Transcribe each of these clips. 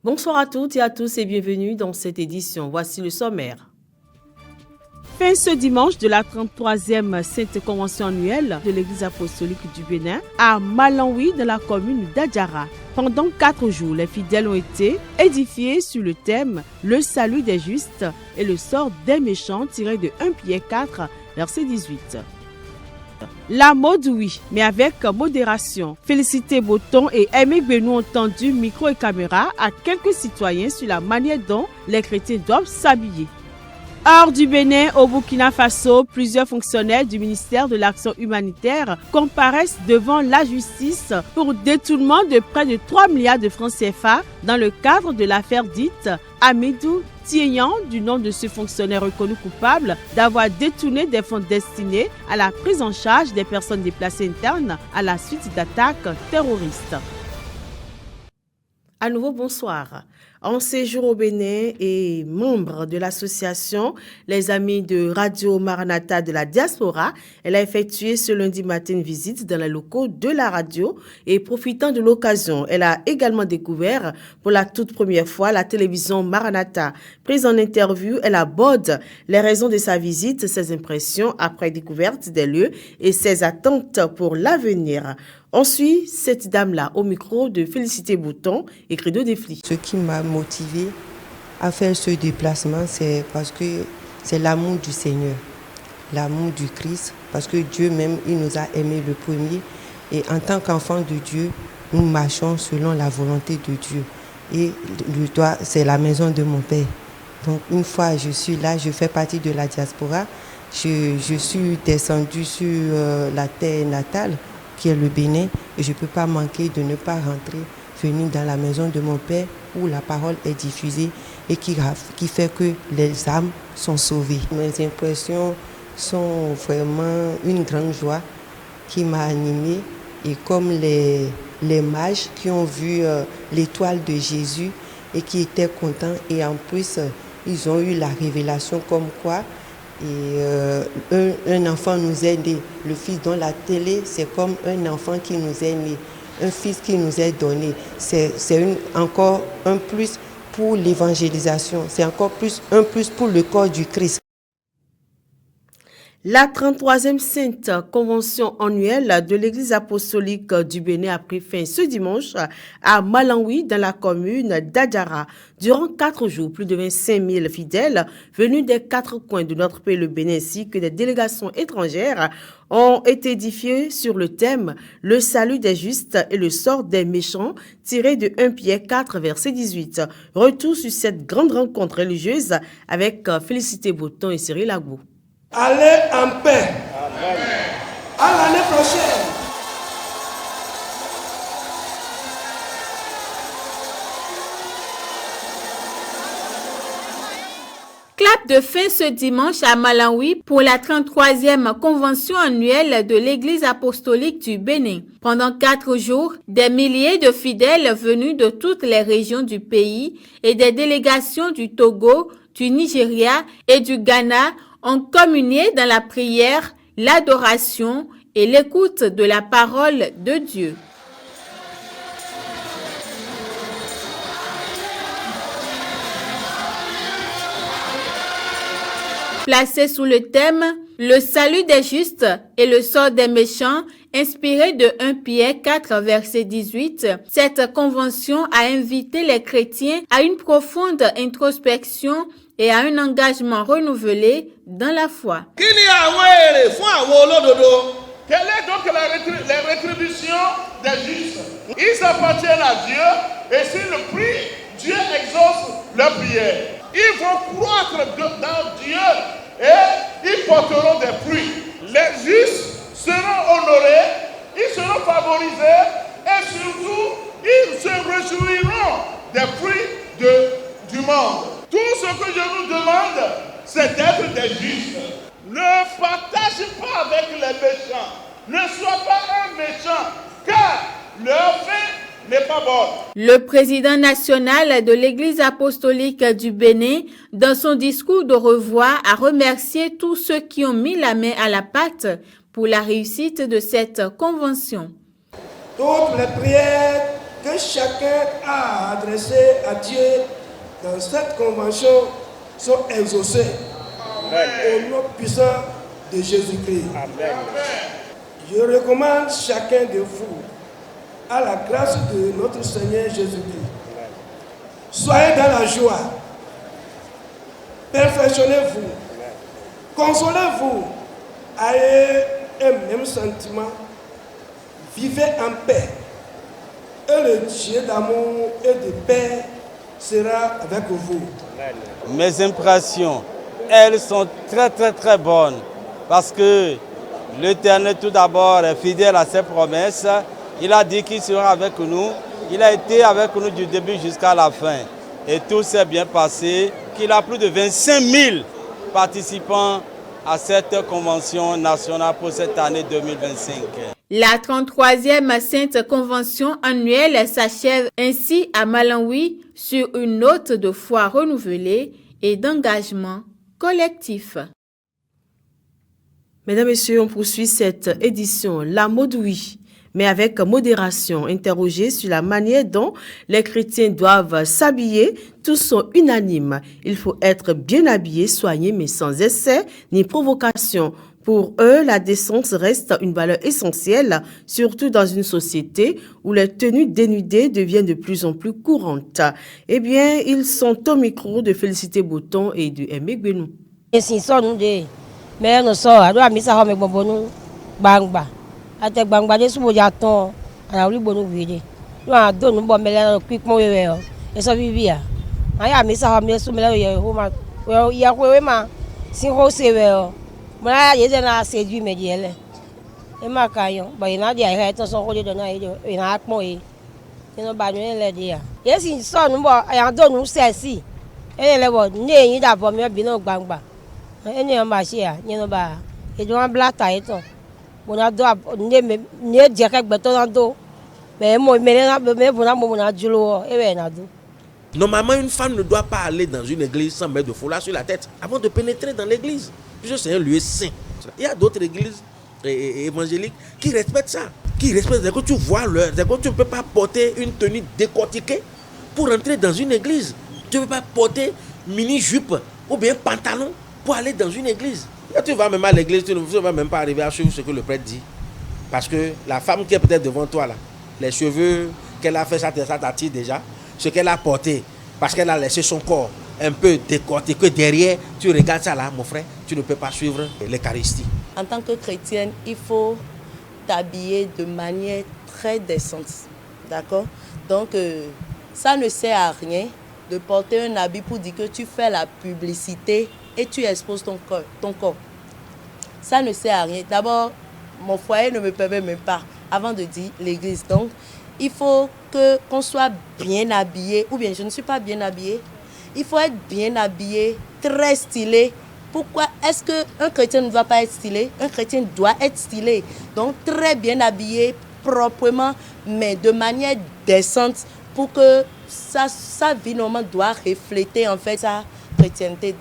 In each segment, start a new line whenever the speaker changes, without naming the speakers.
Bonsoir à toutes et à tous et bienvenue dans cette édition. Voici le sommaire.
Fin ce dimanche de la 33e Sainte Convention annuelle de l'Église apostolique du Bénin à Malanwi dans la commune d'Adjara. Pendant 4 jours, les fidèles ont été édifiés sur le thème « Le salut des justes et le sort des méchants » tiré de 1 Pierre 4, verset 18. La mode, oui, mais avec modération. Félicité Botton et Aimé Benou ont tendu micro et caméra à quelques citoyens sur la manière dont les chrétiens doivent s'habiller. Hors du Bénin, au Burkina Faso, plusieurs fonctionnaires du ministère de l'Action humanitaire comparaissent devant la justice pour détournement de près de 3 milliards de francs CFA dans le cadre de l'affaire dite Amidou Tiéyan, du nom de ce fonctionnaire reconnu coupable d'avoir détourné des fonds destinés à la prise en charge des personnes déplacées internes à la suite d'attaques terroristes.
À nouveau, bonsoir. En séjour au Bénin et membre de l'association Les Amis de Radio Maranatha de la Diaspora, elle a effectué ce lundi matin une visite dans les locaux de la radio et profitant de l'occasion, elle a également découvert pour la toute première fois la télévision Maranatha. Prise en interview, elle aborde les raisons de sa visite, ses impressions après découverte des lieux et ses attentes pour l'avenir. On suit cette dame-là au micro de Félicité Botton et Credo Defli.
Ce qui m'a motivé à faire ce déplacement, c'est parce que c'est l'amour du Seigneur, l'amour du Christ, parce que Dieu même, il nous a aimés le premier. Et en tant qu'enfants de Dieu, nous marchons selon la volonté de Dieu. Et c'est la maison de mon Père. Donc une fois je suis là, je fais partie de la diaspora. Je suis descendue sur la terre natale, qui est le Bénin, et je ne peux pas manquer de ne pas rentrer, venir dans la maison de mon Père où la parole est diffusée et qui fait que les âmes sont sauvées. Mes impressions sont vraiment une grande joie qui m'a animée, et comme les mages qui ont vu l'étoile de Jésus et qui étaient contents, et en plus ils ont eu la révélation comme quoi un enfant nous est né. Le fils dans la télé, c'est comme un enfant qui nous est né, un fils qui nous est donné. C'est encore un plus pour l'évangélisation, c'est encore un plus pour le corps du Christ.
La 33e Sainte Convention annuelle de l'Église apostolique du Bénin a pris fin ce dimanche à Malanwi dans la commune d'Adjara. Durant 4 jours, plus de 25 000 fidèles venus des 4 coins de notre pays, le Bénin, ainsi que des délégations étrangères ont été édifiés sur le thème « Le salut des justes et le sort des méchants » tiré de 1 Pierre 4, verset 18. Retour sur cette grande rencontre religieuse avec Félicité Botton et Cyril Agbo.
Allez en paix. Amen. À l'année prochaine.
Clap de fin ce dimanche à Malanwi pour la 33e convention annuelle de l'Église apostolique du Bénin. Pendant 4 jours, des milliers de fidèles venus de toutes les régions du pays et des délégations du Togo, du Nigeria et du Ghana ont communié dans la prière, l'adoration et l'écoute de la parole de Dieu. Placé sous le thème « Le salut des justes et le sort des méchants », inspiré de 1 Pierre 4, verset 18, cette convention a invité les chrétiens à une profonde introspection et à un engagement renouvelé dans la foi.
Quelle est donc la rétribution des justes? Ils appartiennent à Dieu et s'ils le prient, Dieu exauce leur prière. Ils vont croître dans Dieu et ils porteront des fruits. Les justes seront honorés, ils seront favorisés et surtout, ils se réjouiront des fruits du monde. Tout ce que je vous demande, c'est d'être des justes. Ne partage pas avec les méchants. Ne sois pas un méchant, car leur fin n'est pas bonne.
Le président national de l'Église apostolique du Bénin, dans son discours de revoir, a remercié tous ceux qui ont mis la main à la pâte pour la réussite de cette convention.
Toutes les prières
que chacun a adressé à Dieu dans cette convention sont exaucés. Au nom puissant de Jésus-Christ. Je recommande chacun de vous à la grâce de notre Seigneur Jésus-Christ. Soyez dans la joie. Perfectionnez-vous. Consolez-vous. Ayez un même sentiment. Vivez en paix. Et le Dieu d'amour et de paix sera avec vous.
Mes impressions, elles sont très bonnes. Parce que l'Éternel tout d'abord est fidèle à ses promesses. Il a dit qu'il sera avec nous. Il a été avec nous du début jusqu'à la fin. Et tout s'est bien passé. Qu'il a plus de 25 000 participants à cette convention nationale pour cette année 2025.
La 33e Sainte Convention annuelle s'achève ainsi à Malawi sur une note de foi renouvelée et d'engagement collectif.
Mesdames et messieurs, on poursuit cette édition La mode oui, mais avec modération. Interrogés sur la manière dont les chrétiens doivent s'habiller, tous sont unanimes. Il faut être bien habillé, soigné, mais sans essai ni provocation. Pour eux, la décence reste une valeur essentielle, surtout dans une société où les tenues dénudées deviennent de plus en plus courantes. Eh bien, ils sont au micro de Félicité Bouton et de Aimé Gbenou.
Mais nous sommes à misa home gbogbo gbangba ate gbangba de subo ja ton ana ori gbonu vide lo a do nu bo mele pipon wewe o eso bibia aya misa home su mele ye ho ma ya we ma sin ho se we o mo la ye de na seju mediele e ma kayo ba ina dia he to so ho de na e na pon e no ba nu le dia ye si so nu bo aya do nu se si e le bo ni eyin da bo mi bi no gbangba eni on ba se a ni no ba e do an blata e ton mo na do ni e je ke gbe to na do mais mo me na me bo na mo na julo e we na do.
Normalement, une femme ne doit pas aller dans une église sans mettre de foulard sur la tête avant de pénétrer dans l'église, puisque c'est un lieu saint. Il y a d'autres églises évangéliques qui respectent ça, qui respectent que tu vois l'heure, que tu ne peux pas porter une tenue décortiquée pour entrer dans une église. Tu ne peux pas porter mini-jupe ou bien pantalon pour aller dans une église. Quand tu vas même à l'église, tu ne vas même pas arriver à suivre ce que le prêtre dit. Parce que la femme qui est peut-être devant toi, là, les cheveux qu'elle a fait, ça t'attire déjà. Ce qu'elle a porté, parce qu'elle a laissé son corps un peu décortiqué derrière, tu regardes ça là, mon frère, tu ne peux pas suivre l'Eucharistie.
En tant que chrétienne, il faut t'habiller de manière très décente. D'accord? Donc, ça ne sert à rien de porter un habit pour dire que tu fais la publicité et tu exposes ton corps. Ça ne sert à rien. D'abord, mon foyer ne me permet même pas, avant de dire l'église. Donc, il faut qu'on soit bien habillé, ou bien je ne suis pas bien habillée. Il faut être bien habillé, très stylé. Pourquoi est-ce qu'un chrétien ne doit pas être stylé? Un chrétien doit être stylé. Donc très bien habillé, proprement, mais de manière décente pour que sa vie normale doit refléter en fait sa chrétienté.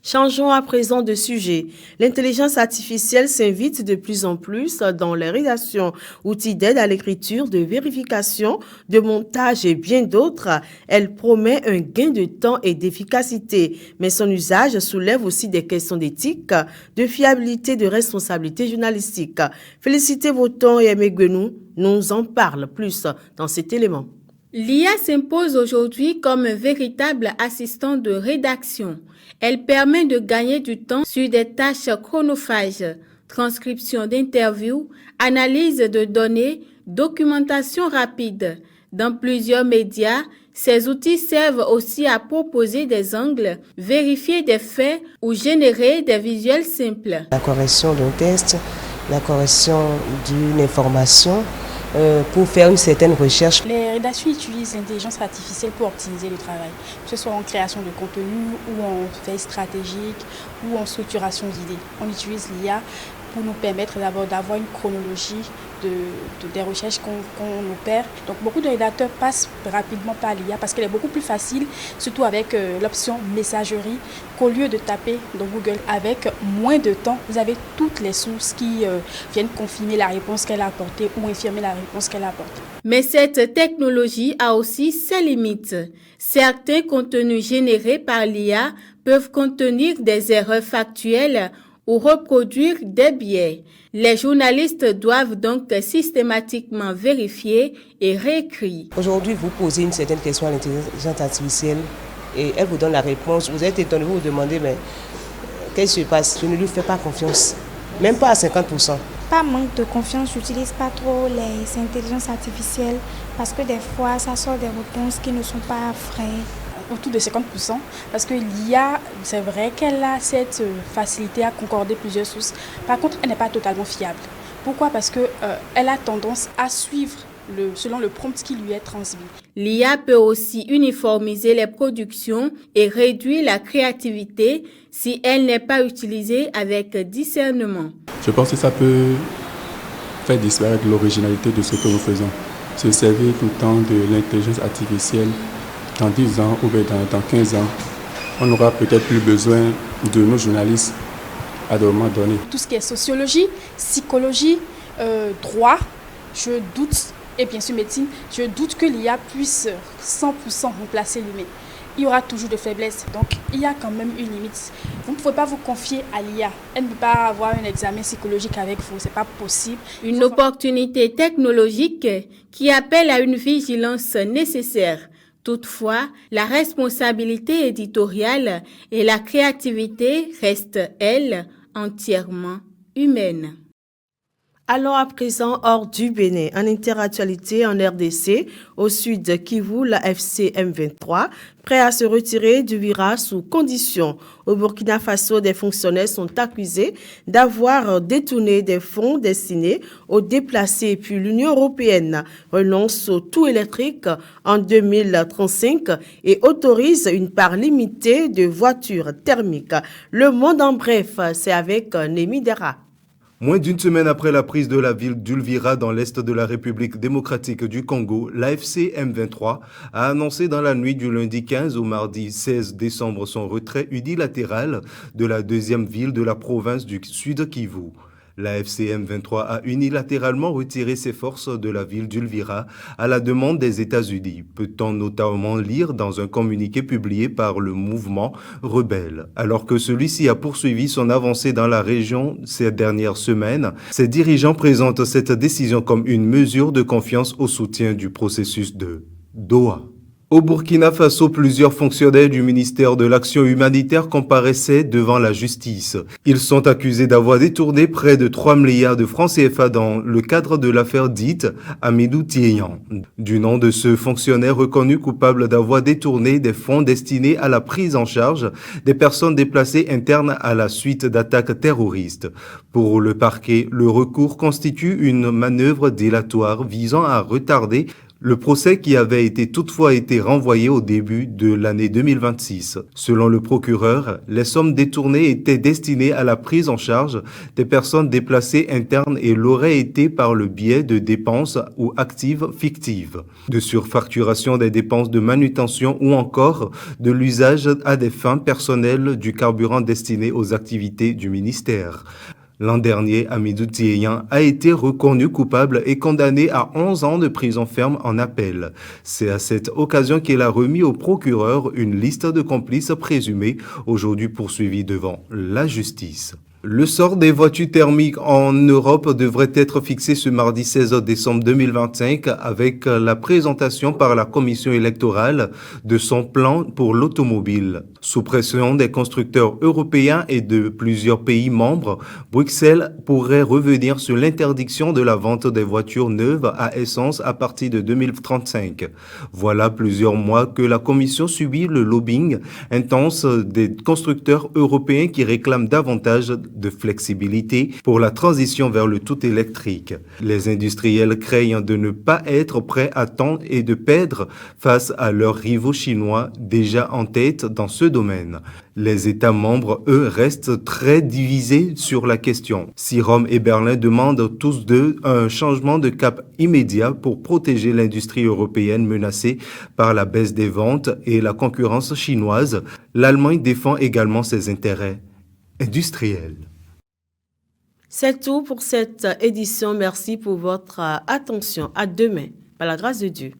Changeons à présent de sujet. L'intelligence artificielle s'invite de plus en plus dans les rédactions, outils d'aide à l'écriture, de vérification, de montage et bien d'autres. Elle promet un gain de temps et d'efficacité, mais son usage soulève aussi des questions d'éthique, de fiabilité, de responsabilité journalistique. Félicité Bouton et Aimé Gbenou nous en parlent plus dans cet élément.
L'IA s'impose aujourd'hui comme un véritable assistant de rédaction. Elle permet de gagner du temps sur des tâches chronophages, transcription d'interviews, analyse de données, documentation rapide. Dans plusieurs médias, ces outils servent aussi à proposer des angles, vérifier des faits ou générer des visuels simples.
La correction d'un texte, la correction d'une information, pour faire une certaine recherche.
Les rédactions utilisent l'intelligence artificielle pour optimiser le travail, que ce soit en création de contenu ou en veille stratégique ou en structuration d'idées. On utilise l'IA pour nous permettre d'abord d'avoir une chronologie des recherches qu'on opère. Donc beaucoup de rédacteurs passent rapidement par l'IA parce qu'elle est beaucoup plus facile, surtout avec l'option messagerie, qu'au lieu de taper dans Google. Avec moins de temps, vous avez toutes les sources qui viennent confirmer la réponse qu'elle a apportée ou infirmer la réponse qu'elle a apportée.
Mais cette technologie a aussi ses limites. Certains contenus générés par l'IA peuvent contenir des erreurs factuelles ou reproduire des biais. Les journalistes doivent donc systématiquement vérifier et réécrire.
Aujourd'hui, vous posez une certaine question à l'intelligence artificielle et elle vous donne la réponse. Vous êtes étonné, vous vous demandez, mais qu'est-ce qui se passe? Je ne lui fais pas confiance, même pas à 50%.
Pas manque de confiance, j'utilise pas trop les intelligences artificielles parce que des fois, ça sort des réponses qui ne sont pas vraies.
Autour de 50%, parce que l'IA, c'est vrai qu'elle a cette facilité à concorder plusieurs sources. Par contre, elle n'est pas totalement fiable. Pourquoi? Parce qu'elle a tendance à suivre selon le prompt qui lui est transmis.
L'IA peut aussi uniformiser les productions et réduire la créativité si elle n'est pas utilisée avec discernement.
Je pense que ça peut faire disparaître l'originalité de ce que nous faisons. Se servir tout le temps de l'intelligence artificielle dans 10 ans ou dans 15 ans, on n'aura peut-être plus besoin de nos journalistes à des moments donnés.
Tout ce qui est sociologie, psychologie, droit, je doute, et bien sûr médecine, je doute que l'IA puisse 100% remplacer l'humain. Il y aura toujours de faiblesses, donc il y a quand même une limite. Vous ne pouvez pas vous confier à l'IA. Elle ne peut pas avoir un examen psychologique avec vous, ce n'est pas possible.
Une opportunité technologique qui appelle à une vigilance nécessaire. Toutefois, la responsabilité éditoriale et la créativité restent, elles, entièrement humaines.
Allons à présent hors du Bénin, en interactualité en RDC, au sud de Kivu, la FC M23, prêt à se retirer du virage sous condition. Au Burkina Faso, des fonctionnaires sont accusés d'avoir détourné des fonds destinés aux déplacés. Puis l'Union européenne renonce au tout électrique en 2035 et autorise une part limitée de voitures thermiques. Le monde en bref, c'est avec Némi Dera.
Moins d'une semaine après la prise de la ville d'Ulvira dans l'est de la République démocratique du Congo, l'AFC M23 a annoncé dans la nuit du lundi 15 au mardi 16 décembre son retrait unilatéral de la deuxième ville de la province du Sud Kivu. L'AFC M23 a unilatéralement retiré ses forces de la ville d'Ulvira à la demande des États-Unis, peut-on notamment lire dans un communiqué publié par le mouvement rebelle. Alors que celui-ci a poursuivi son avancée dans la région ces dernières semaines, ses dirigeants présentent cette décision comme une mesure de confiance au soutien du processus de Doha. Au Burkina Faso, plusieurs fonctionnaires du ministère de l'Action humanitaire comparaissaient devant la justice. Ils sont accusés d'avoir détourné près de 3 milliards de francs CFA dans le cadre de l'affaire dite Amidou Tiéyan. Du nom de ce fonctionnaire reconnu coupable d'avoir détourné des fonds destinés à la prise en charge des personnes déplacées internes à la suite d'attaques terroristes. Pour le parquet, le recours constitue une manœuvre dilatoire visant à retarder le procès qui avait toutefois été renvoyé au début de l'année 2026. Selon le procureur, les sommes détournées étaient destinées à la prise en charge des personnes déplacées internes et l'auraient été par le biais de dépenses ou actives fictives, de surfacturation des dépenses de manutention ou encore de l'usage à des fins personnelles du carburant destiné aux activités du ministère. L'an dernier, Amidou Tiéyan a été reconnu coupable et condamné à 11 ans de prison ferme en appel. C'est à cette occasion qu'il a remis au procureur une liste de complices présumés, aujourd'hui poursuivis devant la justice. Le sort des voitures thermiques en Europe devrait être fixé ce mardi 16 décembre 2025 avec la présentation par la Commission électorale de son plan pour l'automobile. Sous pression des constructeurs européens et de plusieurs pays membres, Bruxelles pourrait revenir sur l'interdiction de la vente des voitures neuves à essence à partir de 2035. Voilà plusieurs mois que la Commission subit le lobbying intense des constructeurs européens qui réclament davantage de flexibilité pour la transition vers le tout électrique. Les industriels craignent de ne pas être prêts à temps et de perdre face à leurs rivaux chinois déjà en tête dans ce domaine. Les États membres, eux, restent très divisés sur la question. Si Rome et Berlin demandent tous deux un changement de cap immédiat pour protéger l'industrie européenne menacée par la baisse des ventes et la concurrence chinoise, l'Allemagne défend également ses intérêts industriels.
C'est tout pour cette édition. Merci pour votre attention. À demain, par la grâce de Dieu.